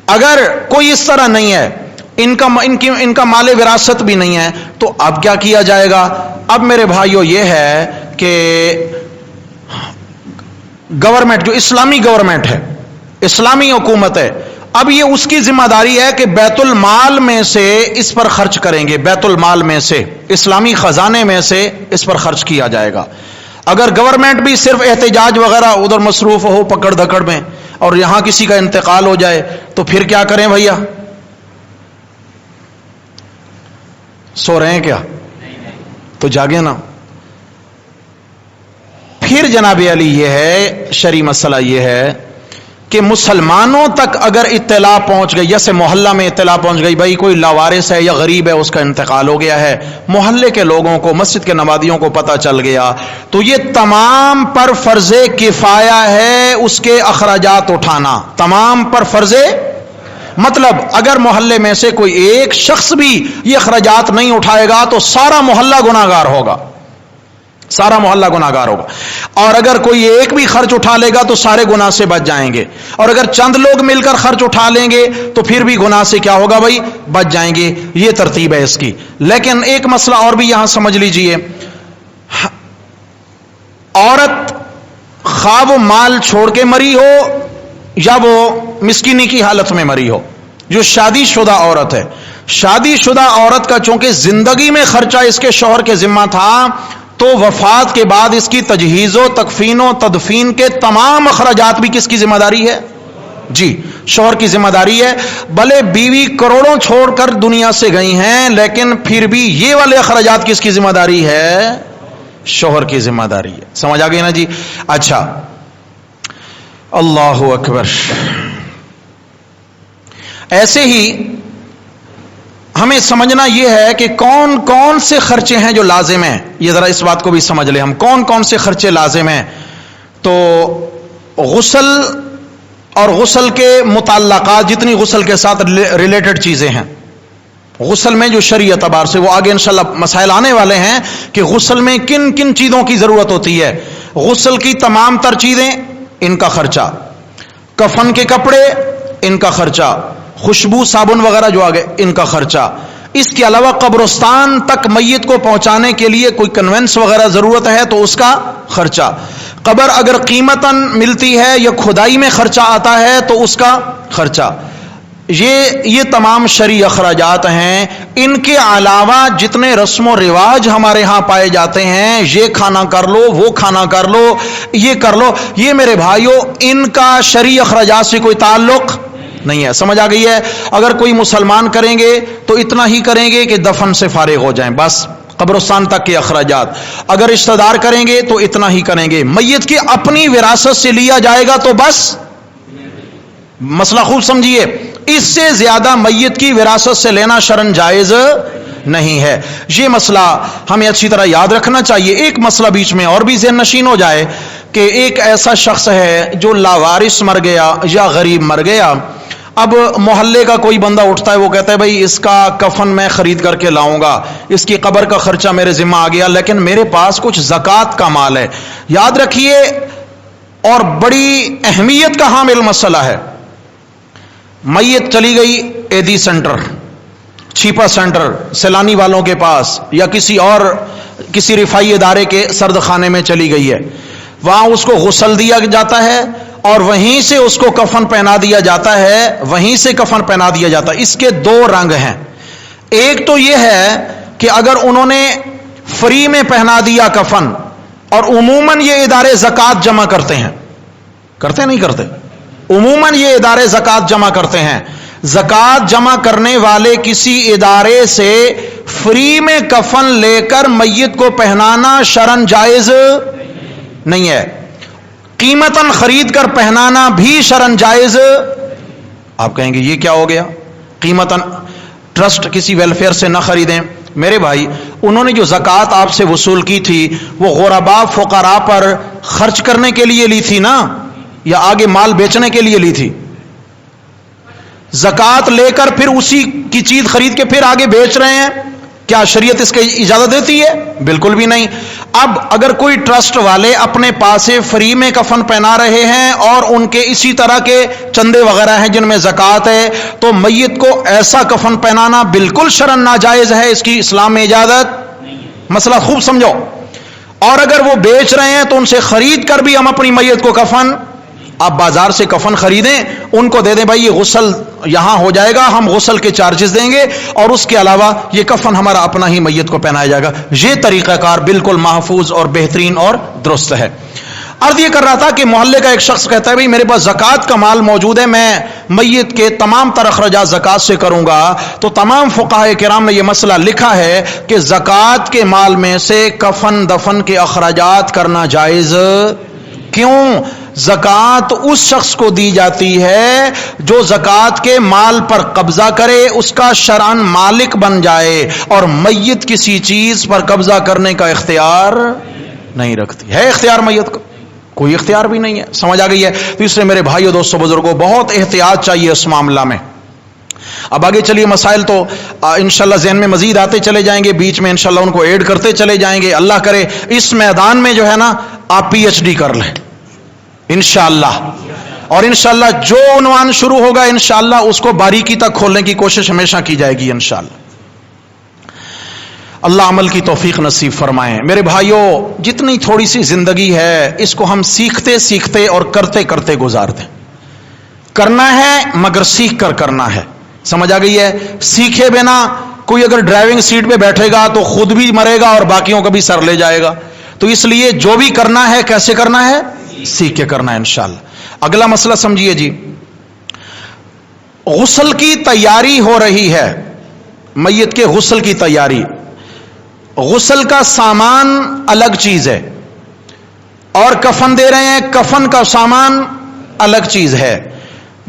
اگر کوئی اس طرح نہیں ہے, ان کا مال وراثت بھی نہیں ہے, تو اب کیا کیا جائے گا؟ اب میرے بھائیو یہ ہے کہ گورنمنٹ, جو اسلامی گورنمنٹ ہے, اسلامی حکومت ہے, اب یہ اس کی ذمہ داری ہے کہ بیت المال میں سے اس پر خرچ کریں گے, بیت المال میں سے, اسلامی خزانے میں سے اس پر خرچ کیا جائے گا. اگر گورنمنٹ بھی صرف احتجاج وغیرہ ادھر مصروف ہو پکڑ دھکڑ میں اور یہاں کسی کا انتقال ہو جائے تو پھر کیا کریں بھیا؟ سو رہے ہیں کیا؟ تو جاگے نا. پھر جناب علی یہ ہے, شرعی مسئلہ یہ ہے کہ مسلمانوں تک اگر اطلاع پہنچ گئی, جیسے محلہ میں اطلاع پہنچ گئی بھائی کوئی لاوارث ہے یا غریب ہے, اس کا انتقال ہو گیا ہے, محلے کے لوگوں کو, مسجد کے نمازیوں کو پتہ چل گیا, تو یہ تمام پر فرض کفایہ ہے اس کے اخراجات اٹھانا, تمام پر فرض. مطلب اگر محلے میں سے کوئی ایک شخص بھی یہ اخراجات نہیں اٹھائے گا تو سارا محلہ گناہگار ہوگا, سارا محلہ گناہگار ہوگا. اور اگر کوئی ایک بھی خرچ اٹھا لے گا تو سارے گناہ سے بچ جائیں گے, اور اگر چند لوگ مل کر خرچ اٹھا لیں گے تو پھر بھی گناہ سے کیا ہوگا بھائی؟ بچ جائیں گے. یہ ترتیب ہے اس کی. لیکن ایک مسئلہ اور بھی یہاں سمجھ لیجئے, عورت خواہ وہ مال چھوڑ کے مری ہو یا وہ مسکینی کی حالت میں مری ہو, جو شادی شدہ عورت ہے, شادی شدہ عورت کا چونکہ زندگی میں خرچہ اس کے شوہر کے ذمہ تھا, تو وفات کے بعد اس کی تجہیز و تکفین و تدفین کے تمام اخراجات بھی کس کی ذمہ داری ہے؟ جی, شوہر کی ذمہ داری ہے. بھلے بیوی کروڑوں چھوڑ کر دنیا سے گئی ہیں, لیکن پھر بھی یہ والے اخراجات کس کی ذمہ داری ہے؟ شوہر کی ذمہ داری ہے. سمجھ آ گئی نا جی؟ اچھا, اللہ اکبر. ایسے ہی ہمیں سمجھنا یہ ہے کہ کون کون سے خرچے ہیں جو لازم ہیں. یہ ذرا اس بات کو بھی سمجھ لیں ہم, کون کون سے خرچے لازم ہیں. تو غسل اور غسل کے متعلقات, جتنی غسل کے ساتھ ریلیٹڈ چیزیں ہیں, غسل میں جو شرعی اعتبار سے، وہ آگے انشاءاللہ مسائل آنے والے ہیں کہ غسل میں کن کن چیزوں کی ضرورت ہوتی ہے. غسل کی تمام تر چیزیں، ان کا خرچہ، کفن کے کپڑے ان کا خرچہ، خوشبو صابن وغیرہ جو آگے ان کا خرچہ. اس کے علاوہ قبرستان تک میت کو پہنچانے کے لیے کوئی کنوینس وغیرہ ضرورت ہے تو اس کا خرچہ. قبر اگر قیمتاً ملتی ہے یا کھدائی میں خرچہ آتا ہے تو اس کا خرچہ. یہ تمام شرعی اخراجات ہیں. ان کے علاوہ جتنے رسم و رواج ہمارے ہاں پائے جاتے ہیں، یہ کھانا کر لو، وہ کھانا کر لو، یہ کر لو، یہ میرے بھائیوں ان کا شرعی اخراجات سے کوئی تعلق نہیں ہے. سمجھ آ گئی ہے؟ اگر کوئی مسلمان کریں گے تو اتنا ہی کریں گے کہ دفن سے فارغ ہو جائیں، بس قبرستان تک کے اخراجات. اگر رشتہ دار کریں گے تو اتنا ہی کریں گے. میت کی اپنی وراثت سے لیا جائے گا تو بس. مسئلہ خوب سمجھیے، اس سے زیادہ میت کی وراثت سے لینا شرعاً جائز نہیں ہے. یہ مسئلہ ہمیں اچھی طرح یاد رکھنا چاہیے. ایک مسئلہ بیچ میں اور بھی ذہن نشین ہو جائے کہ ایک ایسا شخص ہے جو لاوارث مر گیا یا غریب مر گیا. اب محلے کا کوئی بندہ اٹھتا ہے، وہ کہتا ہے بھائی اس کا کفن میں خرید کر کے لاؤں گا، اس کی قبر کا خرچہ میرے ذمہ آ گیا، لیکن میرے پاس کچھ زکوٰۃ کا مال ہے. یاد رکھیے، اور بڑی اہمیت کا حامل مسئلہ ہے. میت چلی گئی ایدی سینٹر، چھیپا سینٹر، سیلانی والوں کے پاس یا کسی رفائی ادارے کے سرد خانے میں چلی گئی ہے. وہاں اس کو غسل دیا جاتا ہے اور وہیں سے اس کو کفن پہنا دیا جاتا ہے، وہیں سے کفن پہنا دیا جاتا ہے. اس کے دو رنگ ہیں. ایک تو یہ ہے کہ اگر انہوں نے فری میں پہنا دیا کفن، اور عموماً یہ ادارے زکوٰۃ جمع کرتے ہیں، کرتے نہیں کرتے؟ عموماً یہ ادارے زکوٰۃ جمع کرتے ہیں. زکوٰۃ جمع کرنے والے کسی ادارے سے فری میں کفن لے کر میت کو پہنانا شرعاً جائز نہیں ہے. قیمتاً خرید کر پہنانا بھی شرعاً جائز. آپ کہیں گے یہ کیا ہو گیا؟ قیمتاً ٹرسٹ کسی ویلفیئر سے نہ خریدیں. میرے بھائی، انہوں نے جو زکوٰۃ آپ سے وصول کی تھی وہ غرباء فقراء پر خرچ کرنے کے لیے لی تھی نا، یا آگے مال بیچنے کے لیے لی تھی؟ زکوٰۃ لے کر پھر اسی کی چیز خرید کے پھر آگے بیچ رہے ہیں، کیا شریعت اس کی اجازت دیتی ہے؟ بالکل بھی نہیں. اب اگر کوئی ٹرسٹ والے اپنے پاس سے فری میں کفن پہنا رہے ہیں اور ان کے اسی طرح کے چندے وغیرہ ہیں جن میں زکوٰۃ ہے، تو میت کو ایسا کفن پہنانا بالکل شرعاً ناجائز ہے، اس کی اسلام میں اجازت. مسئلہ خوب سمجھو. اور اگر وہ بیچ رہے ہیں تو ان سے خرید کر بھی ہم اپنی میت کو کفن، آپ بازار سے کفن خریدیں، ان کو دے دیں بھائی یہ غسل یہاں ہو جائے گا، ہم غسل کے چارجز دیں گے، اور اس کے علاوہ یہ کفن ہمارا اپنا ہی میت کو پہنایا جائے گا. یہ طریقہ کار بالکل محفوظ اور بہترین اور درست ہے. عرض یہ کر رہا تھا کہ محلے کا ایک شخص کہتا ہے بھائی میرے پاس زکوٰۃ کا مال موجود ہے، میں میت کے تمام تر اخراجات زکوٰۃ سے کروں گا. تو تمام فقہاء کرام نے یہ مسئلہ لکھا ہے کہ زکوٰۃ کے مال میں سے کفن دفن کے اخراجات کرنا جائز. کیوں؟ زکوٰۃ اس شخص کو دی جاتی ہے جو زکوٰۃ کے مال پر قبضہ کرے، اس کا شرعاً مالک بن جائے، اور میت کسی چیز پر قبضہ کرنے کا اختیار نہیں رکھتی ہے. اختیار میت کو کوئی اختیار بھی نہیں ہے. سمجھ آ گئی ہے؟ تو اس لیے میرے بھائیو، دوستو، بزرگوں، بہت احتیاط چاہیے اس معاملہ میں. اب آگے چلیے، مسائل تو انشاءاللہ ذہن میں مزید آتے چلے جائیں گے، بیچ میں انشاءاللہ ان کو ایڈ کرتے چلے جائیں گے. اللہ کرے اس میدان میں جو ہے نا آپ پی ایچ ڈی کر لیں انشاءاللہ، اور انشاءاللہ جو عنوان شروع ہوگا انشاءاللہ اس کو باریکی تک کھولنے کی کوشش ہمیشہ کی جائے گی انشاءاللہ. اللہ عمل کی توفیق نصیب فرمائیں. میرے بھائیوں، جتنی تھوڑی سی زندگی ہے اس کو ہم سیکھتے سیکھتے اور کرتے کرتے گزار دیں. کرنا ہے مگر سیکھ کر کرنا ہے. سمجھ آ گئی ہے؟ سیکھے بنا کوئی اگر ڈرائیونگ سیٹ پہ بیٹھے گا تو خود بھی مرے گا اور باقیوں کا بھی سر لے جائے گا. تو اس لیے جو بھی کرنا ہے کیسے کرنا ہے؟ سیکھ کے کرنا ہے انشاءاللہ. اگلا مسئلہ سمجھیے جی، غسل کی تیاری ہو رہی ہے، میت کے غسل کی تیاری. غسل کا سامان الگ چیز ہے، اور کفن دے رہے ہیں، کفن کا سامان الگ چیز ہے.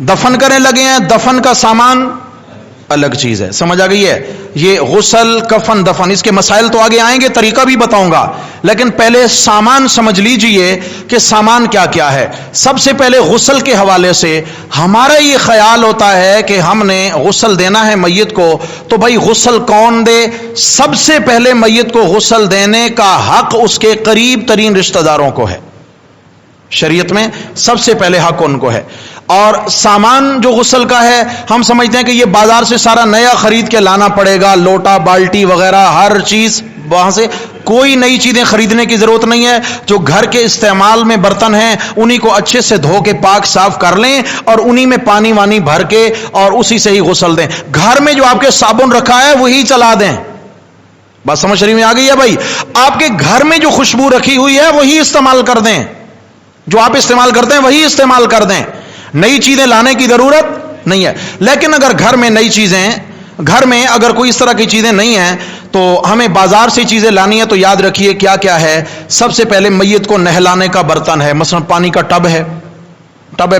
دفن کرنے لگے ہیں، دفن کا سامان الگ چیز ہے. سمجھ آ گئی ہے؟ یہ غسل، کفن، دفن، اس کے مسائل تو آگے آئیں گے، طریقہ بھی بتاؤں گا، لیکن پہلے سامان سمجھ لیجئے کہ سامان کیا کیا ہے. سب سے پہلے غسل کے حوالے سے ہمارا یہ خیال ہوتا ہے کہ ہم نے غسل دینا ہے میت کو، تو بھائی غسل کون دے؟ سب سے پہلے میت کو غسل دینے کا حق اس کے قریب ترین رشتہ داروں کو ہے. شریعت میں سب سے پہلے حق ان کو ہے. اور سامان جو غسل کا ہے، ہم سمجھتے ہیں کہ یہ بازار سے سارا نیا خرید کے لانا پڑے گا، لوٹا، بالٹی وغیرہ ہر چیز وہاں سے. کوئی نئی چیزیں خریدنے کی ضرورت نہیں ہے. جو گھر کے استعمال میں برتن ہیں انہی کو اچھے سے دھو کے پاک صاف کر لیں اور انہی میں پانی وانی بھر کے اور اسی سے ہی غسل دیں. گھر میں جو آپ کے صابن رکھا ہے وہی چلا دیں. بات سمجھ میں آ گئی ہے بھائی؟ آپ کے گھر میں جو خوشبو رکھی ہوئی ہے وہی استعمال کر دیں، جو آپ استعمال کرتے ہیں وہی استعمال کر دیں. نئی چیزیں لانے کی ضرورت نہیں ہے. لیکن اگر گھر میں نئی چیزیں، گھر میں اگر کوئی اس طرح کی چیزیں نہیں ہیں تو ہمیں بازار سے چیزیں لانی ہے، تو یاد رکھیے کیا کیا ہے. سب سے پہلے میت کو نہلانے کا برتن ہے، مثلا پانی کا ٹب ہے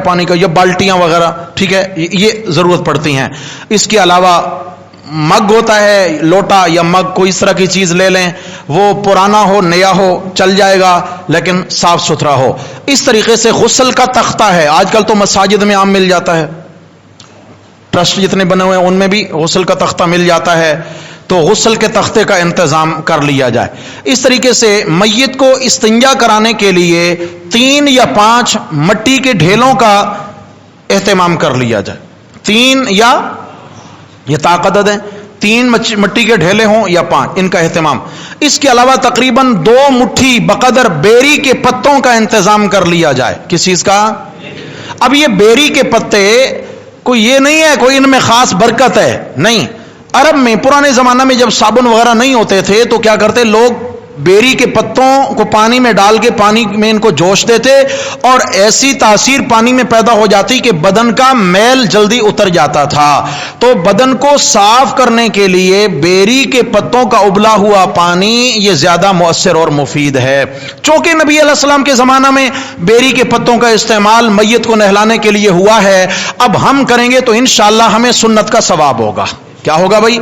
پانی کا، یا بالٹیاں وغیرہ، ٹھیک ہے، یہ ضرورت پڑتی ہیں. اس کے علاوہ مگ ہوتا ہے، لوٹا یا مگ، کوئی اس طرح کی چیز لے لیں، وہ پرانا ہو نیا ہو چل جائے گا لیکن صاف ستھرا ہو. اس طریقے سے غسل کا تختہ ہے، آج کل تو مساجد میں عام مل جاتا ہے، ٹرسٹ جتنے بنے ہوئے ہیں ان میں بھی غسل کا تختہ مل جاتا ہے، تو غسل کے تختے کا انتظام کر لیا جائے. اس طریقے سے میت کو استنجا کرانے کے لیے 3 یا 5 مٹی کے ڈھیلوں کا اہتمام کر لیا جائے. 3 یا یہ طاقت ہے، 3 مٹی کے ڈھیلے ہوں یا 5، ان کا اہتمام. اس کے علاوہ تقریباً 2 مٹھی بقدر بیری کے پتوں کا انتظام کر لیا جائے. کس چیز کا؟ اب یہ بیری کے پتے کوئی یہ نہیں ہے کوئی ان میں خاص برکت ہے، نہیں. عرب میں پرانے زمانہ میں جب صابن وغیرہ نہیں ہوتے تھے تو کیا کرتے لوگ، بیری کے پتوں کو پانی میں ڈال کے پانی میں ان کو جوش دیتے اور ایسی تاثیر پانی میں پیدا ہو جاتی کہ بدن کا میل جلدی اتر جاتا تھا. تو بدن کو صاف کرنے کے لیے بیری کے پتوں کا ابلا ہوا پانی یہ زیادہ مؤثر اور مفید ہے. چونکہ نبی علیہ السلام کے زمانہ میں بیری کے پتوں کا استعمال میت کو نہلانے کے لیے ہوا ہے، اب ہم کریں گے تو انشاءاللہ ہمیں سنت کا ثواب ہوگا. کیا ہوگا بھائی؟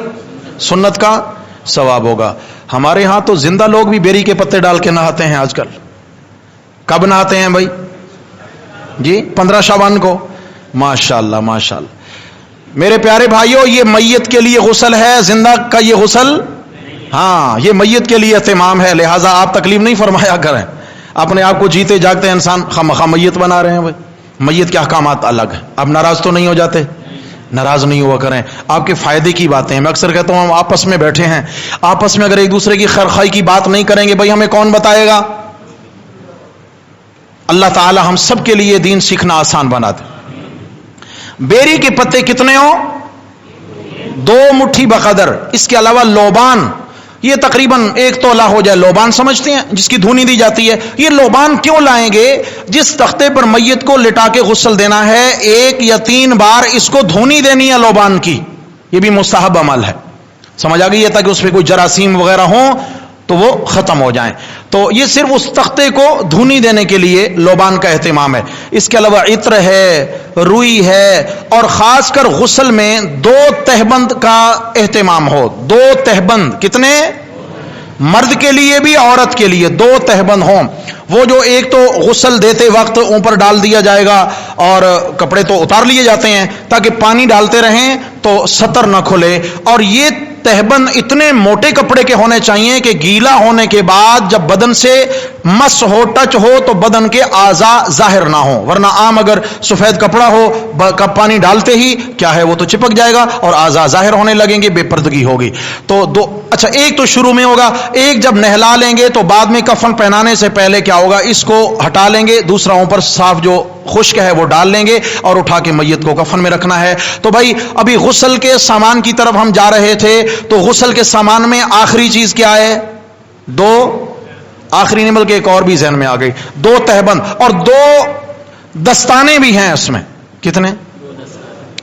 سنت کا ثواب ہوگا. ہمارے ہاں تو زندہ لوگ بھی بیری کے پتے ڈال کے نہاتے ہیں آج کل. کب نہاتے ہیں بھائی؟ جی 15 شعبان کو. ماشاءاللہ ماشاءاللہ. میرے پیارے بھائیوں، یہ میت کے لیے غسل ہے، زندہ کا یہ غسل، ہاں یہ میت کے لیے اہتمام ہے. لہٰذا آپ تکلیف نہیں فرمایا کریں. اپنے آپ کو جیتے جاگتے انسان خواہ میت بنا رہے ہیں. بھائی میت کے احکامات الگ ہیں. آپ ناراض تو نہیں ہو جاتے؟ ناراض نہیں ہوا کریں، آپ کے فائدے کی باتیں ہیں. میں اکثر کہتا ہوں ہم آپس میں بیٹھے ہیں، آپس میں اگر ایک دوسرے کی خیرخواہی کی بات نہیں کریں گے بھائی ہمیں کون بتائے گا؟ اللہ تعالی ہم سب کے لیے دین سیکھنا آسان بنا دے. بیری کے پتے کتنے ہوں؟ 2 مٹھی بقدر. اس کے علاوہ لوبان، یہ تقریباً 1 تولہ ہو جائے. لوبان سمجھتے ہیں جس کی دھونی دی جاتی ہے. یہ لوبان کیوں لائیں گے؟ جس تختے پر میت کو لٹا کے غسل دینا ہے 1 یا 3 بار اس کو دھونی دینی ہے لوبان کی. یہ بھی مستحب عمل ہے. سمجھ آ گئی ہے؟ تاکہ اس پہ کوئی جراثیم وغیرہ ہوں تو وہ ختم ہو جائیں. تو یہ صرف اس تختے کو دھونی دینے کے لیے لوبان کا اہتمام ہے. اس کے علاوہ عطر ہے، روئی ہے، اور خاص کر غسل میں 2 تہبند کا اہتمام ہو. 2 تہبند، کتنے؟ مرد کے لیے بھی عورت کے لیے 2 تہبند ہوں. وہ جو ایک تو غسل دیتے وقت اوپر ڈال دیا جائے گا اور کپڑے تو اتار لیے جاتے ہیں تاکہ پانی ڈالتے رہیں تو سطر نہ کھلے. اور یہ تہبند اتنے موٹے کپڑے کے ہونے چاہیے کہ گیلا ہونے کے بعد جب بدن سے مس ہو، ٹچ ہو تو بدن کے اعضاء ظاہر نہ ہوں. ورنہ عام اگر سفید کپڑا ہو پانی ڈالتے ہی کیا ہے وہ تو چپک جائے گا اور اعضاء ظاہر ہونے لگیں گے، بے پردگی ہوگی. تو 2، اچھا ایک تو شروع میں ہوگا، ایک جب نہلا لیں گے تو بعد میں کفن پہنانے سے پہلے کیا ہوگا، اس کو ہٹا لیں گے، دوسرا اوپر صاف جو خشک ہے وہ ڈال لیں گے اور اٹھا کے میت کو کفن میں رکھنا ہے. تو بھائی ابھی غسل کے سامان کی طرف ہم جا رہے تھے، تو غسل کے سامان میں آخری چیز کیا ہے؟ 2، آخری نہیں بلکہ ایک اور بھی ذہن میں آ گئی، 2 تہبند اور 2 دستانے بھی ہیں اس میں. کتنے؟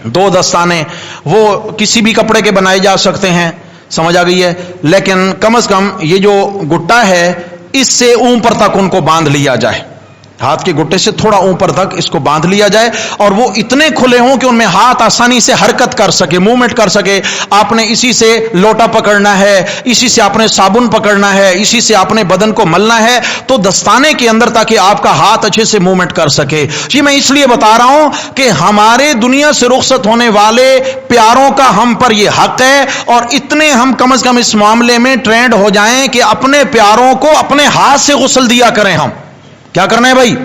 2 دستانے. وہ کسی بھی کپڑے کے بنائے جا سکتے ہیں. سمجھ آ گئی ہے؟ لیکن کم از کم یہ جو گٹا ہے اس سے اوپر تک ان کو باندھ لیا جائے. ہاتھ کے گھٹنے سے تھوڑا اوپر تک اس کو باندھ لیا جائے اور وہ اتنے کھلے ہوں کہ ان میں ہاتھ آسانی سے حرکت کر سکے، موومنٹ کر سکے. آپ نے اسی سے لوٹا پکڑنا ہے، اسی سے آپ نے صابن پکڑنا ہے، اسی سے آپ نے بدن کو ملنا ہے، تو دستانے کے اندر تاکہ آپ کا ہاتھ اچھے سے موومنٹ کر سکے. جی میں اس لیے بتا رہا ہوں کہ ہمارے دنیا سے رخصت ہونے والے پیاروں کا ہم پر یہ حق ہے، اور اتنے ہم کم از کم اس معاملے میں ٹرینڈ ہو جائیں کہ اپنے پیاروں کو اپنے ہاتھ سے غسل دیا کریں. ہم کیا کرنا ہے بھائی؟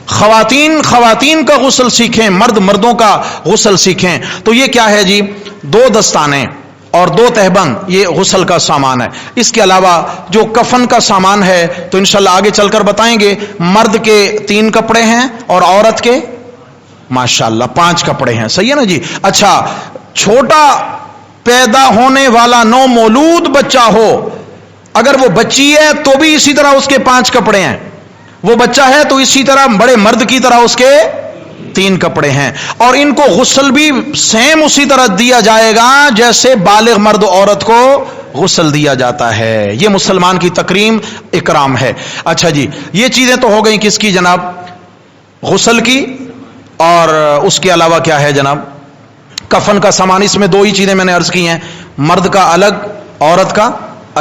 خواتین کا غسل سیکھیں، مرد مردوں کا غسل سیکھیں. تو یہ کیا ہے جی؟ 2 دستانے اور 2 تہبند، یہ غسل کا سامان ہے. اس کے علاوہ جو کفن کا سامان ہے تو انشاءاللہ آگے چل کر بتائیں گے. مرد کے 3 کپڑے ہیں اور عورت کے ماشاءاللہ 5 کپڑے ہیں. صحیح ہے نا جی؟ اچھا، چھوٹا پیدا ہونے والا نومولود بچہ ہو، اگر وہ بچی ہے تو بھی اسی طرح اس کے 5 کپڑے ہیں. وہ بچہ ہے تو اسی طرح بڑے مرد کی طرح اس کے 3 کپڑے ہیں. اور ان کو غسل بھی سیم اسی طرح دیا جائے گا جیسے بالغ مرد عورت کو غسل دیا جاتا ہے. یہ مسلمان کی تکریم اکرام ہے. اچھا جی، یہ چیزیں تو ہو گئیں کس کی جناب؟ غسل کی. اور اس کے علاوہ کیا ہے جناب؟ کفن کا سامان. اس میں 2 ہی چیزیں میں نے عرض کی ہیں، مرد کا الگ، عورت کا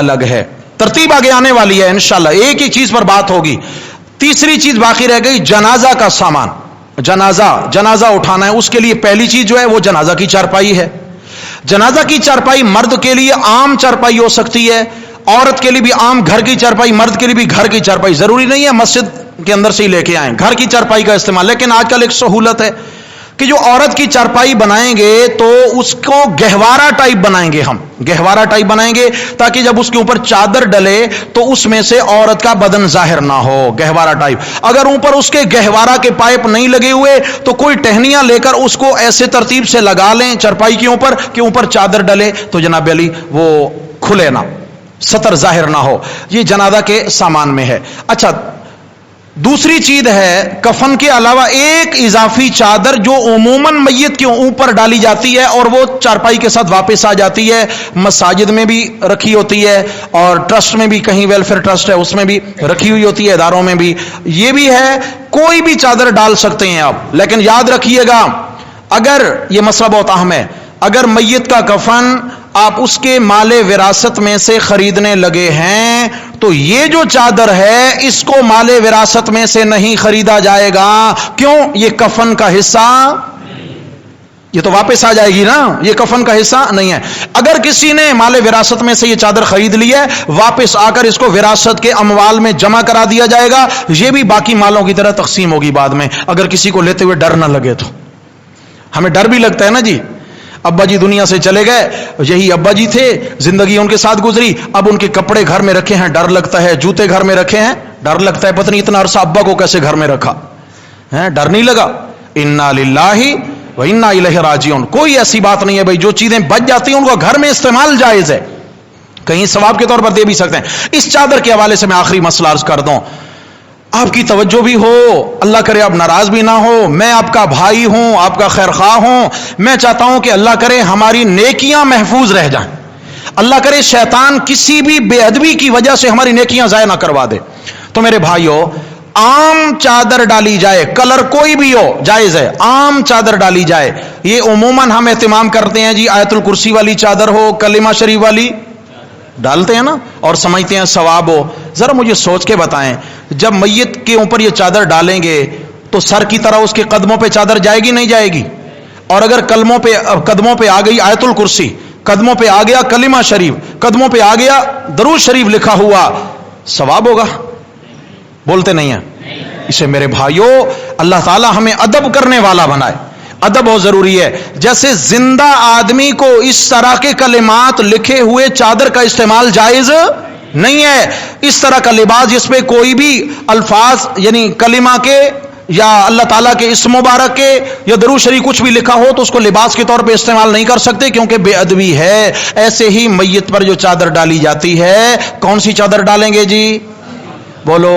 الگ ہے. ترتیب آگے آنے والی ہے انشاءاللہ، ایک ہی چیز پر بات ہوگی. تیسری چیز باقی رہ گئی، جنازہ کا سامان. جنازہ اٹھانا ہے. اس کے لیے پہلی چیز جو ہے وہ جنازہ کی چارپائی ہے. جنازہ کی چارپائی مرد کے لیے عام چارپائی ہو سکتی ہے، عورت کے لیے بھی عام گھر کی چارپائی، مرد کے لیے بھی گھر کی چارپائی. ضروری نہیں ہے مسجد کے اندر سے ہی لے کے آئیں، گھر کی چارپائی کا استعمال. لیکن آج کل ایک سہولت ہے کہ جو عورت کی چارپائی بنائیں گے تو اس کو گہوارہ ٹائپ بنائیں گے. ہم گہوارہ ٹائپ بنائیں گے تاکہ جب اس کے اوپر چادر ڈلے تو اس میں سے عورت کا بدن ظاہر نہ ہو. گہوارہ ٹائپ. اگر اوپر اس کے گہوارہ کے پائپ نہیں لگے ہوئے تو کوئی ٹہنیاں لے کر اس کو ایسے ترتیب سے لگا لیں چارپائی کے اوپر کہ اوپر چادر ڈلے تو جناب علی وہ کھلے نہ، سطر ظاہر نہ ہو. یہ جنازہ کے سامان میں ہے. اچھا، دوسری چیز ہے کفن کے علاوہ ایک اضافی چادر جو عموماً میت کے اوپر ڈالی جاتی ہے اور وہ چارپائی کے ساتھ واپس آ جاتی ہے. مساجد میں بھی رکھی ہوتی ہے اور ٹرسٹ میں بھی، کہیں ویلفیئر ٹرسٹ ہے اس میں بھی رکھی ہوئی ہوتی ہے، اداروں میں بھی یہ بھی ہے. کوئی بھی چادر ڈال سکتے ہیں آپ، لیکن یاد رکھیے گا اگر یہ مسئلہ بہت اہم ہے، اگر میت کا کفن آپ اس کے مال وراثت میں سے خریدنے لگے ہیں تو یہ جو چادر ہے اس کو مال وراثت میں سے نہیں خریدا جائے گا. کیوں؟ یہ کفن کا حصہ، یہ تو واپس آ جائے گی نا، یہ کفن کا حصہ نہیں ہے. اگر کسی نے مال وراثت میں سے یہ چادر خرید لی ہے، واپس آ کر اس کو وراثت کے اموال میں جمع کرا دیا جائے گا. یہ بھی باقی مالوں کی طرح تقسیم ہوگی بعد میں، اگر کسی کو لیتے ہوئے ڈر نہ لگے تو. ہمیں ڈر بھی لگتا ہے نا جی، ابا جی دنیا سے چلے گئے، یہی ابا جی تھے، زندگی ان کے ساتھ گزری، اب ان کے کپڑے گھر میں رکھے ہیں ڈر لگتا ہے، جوتے گھر میں رکھے ہیں ڈر لگتا ہے، پتہ نہیں اتنا عرصہ ابا کو کیسے گھر میں رکھا ہے، ڈر نہیں لگا. انا للہ و انا الیہ راجعون. کوئی ایسی بات نہیں ہے بھائی، جو چیزیں بچ جاتی ہیں ان کو گھر میں استعمال جائز ہے، کہیں ثواب کے طور پر دے بھی سکتے ہیں. اس چادر کے حوالے سے میں آخری مسئلہ عرض کر دوں، آپ کی توجہ بھی ہو، اللہ کرے آپ ناراض بھی نہ ہو. میں آپ کا بھائی ہوں، آپ کا خیر خواہ ہوں. میں چاہتا ہوں کہ اللہ کرے ہماری نیکیاں محفوظ رہ جائیں، اللہ کرے شیطان کسی بھی بے ادبی کی وجہ سے ہماری نیکیاں ضائع نہ کروا دے. تو میرے بھائیو، عام چادر ڈالی جائے، کلر کوئی بھی ہو جائز ہے، عام چادر ڈالی جائے. یہ عموماً ہم اہتمام کرتے ہیں جی، آیت الکرسی والی چادر ہو، کلمہ شریف والی ڈالتے ہیں نا اور سمجھتے ہیں ثواب ہو. ذرا مجھے سوچ کے بتائیں، جب میت کے اوپر یہ چادر ڈالیں گے تو سر کی طرح اس کے قدموں پہ چادر جائے گی نہیں جائے گی؟ اور اگر قدموں پہ آ گئی آیت الکرسی، قدموں پہ آ گیا کلمہ شریف، قدموں پہ آ گیا درود شریف لکھا ہوا، ثواب ہوگا؟ بولتے نہیں ہیں. اسے میرے بھائیوں اللہ تعالی ہمیں ادب کرنے والا بنائے. ادب بہت ضروری ہے. جیسے زندہ آدمی کو اس طرح کے کلمات لکھے ہوئے چادر کا استعمال جائز نہیں ہے. اس طرح کا لباس جس پہ کوئی بھی الفاظ یعنی کلمہ کے یا اللہ تعالیٰ کے اسم مبارک کے یا درود شریف کچھ بھی لکھا ہو تو اس کو لباس کے طور پہ استعمال نہیں کر سکتے کیونکہ بے ادبی ہے. ایسے ہی میت پر جو چادر ڈالی جاتی ہے، کون سی چادر ڈالیں گے جی؟ بولو.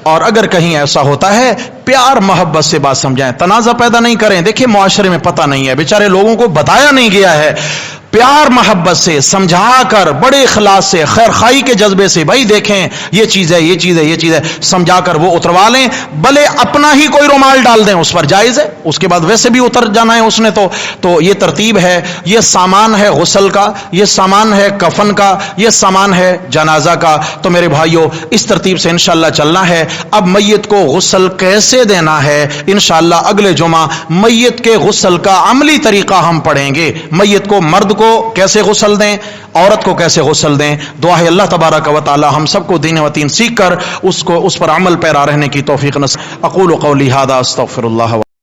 اور اگر کہیں ایسا ہوتا ہے پیار محبت سے بات سمجھائیں، تنازع پیدا نہیں کریں. دیکھیں معاشرے میں پتہ نہیں ہے، بیچارے لوگوں کو بتایا نہیں گیا ہے. پیار محبت سے سمجھا کر بڑے اخلاص سے خیر خواہی کے جذبے سے، بھائی دیکھیں یہ چیز ہے یہ چیز ہے یہ چیز ہے، سمجھا کر وہ اتروا لیں، بھلے اپنا ہی کوئی رومال ڈال دیں اس پر، جائز ہے، اس کے بعد ویسے بھی اتر جانا ہے اس نے تو یہ ترتیب ہے، یہ سامان ہے غسل کا، یہ سامان ہے کفن کا، یہ سامان ہے جنازہ کا۔ تو میرے بھائیوں اس ترتیب سے انشاءاللہ چلنا ہے۔ اب میت کو غسل کیسے دینا ہے انشاءاللہ اگلے جمعہ میت کے غسل کا عملی طریقہ ہم پڑھیں گے۔ میت کو، مرد کو کیسے غسل دیں، عورت کو کیسے غسل دیں۔ دعا ہے اللہ تبارک و تعالی ہم سب کو دین و تین سیکھ کر اس پر عمل پیرا رہنے کی توفیق نصیب۔ اقول قولی ھذا استغفر اللہ